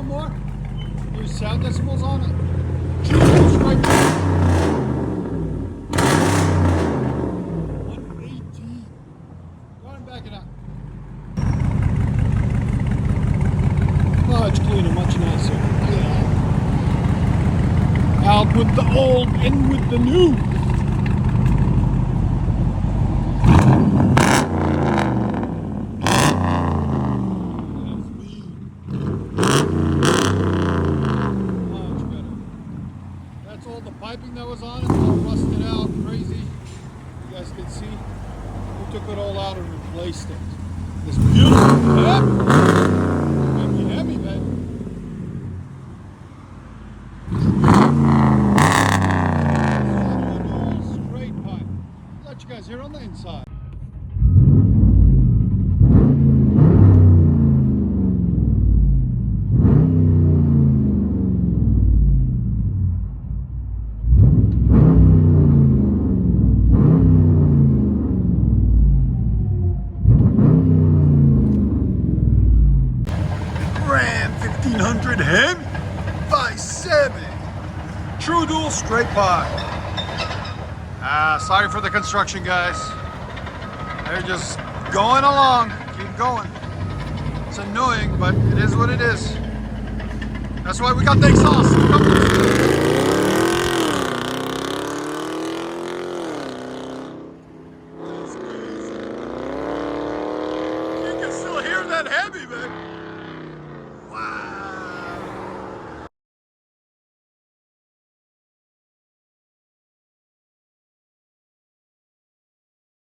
more. There's sound decibels on it. True dual strike pipe. 118. Go ahead and back it up. Much cleaner, much nicer. Yeah. Out with the old, in with the new. All the piping that was on it, all rusted out, crazy. You guys can see, we took it all out and replaced it. This beautiful HEMI, man. Straight pipe. I'll let you guys hear on the inside. Ram 1500 HEMI by 7. True dual straight pipe. Sorry for the construction guys. They're just going along. Keep going. It's annoying, but it is what it is. That's why we got the exhaust.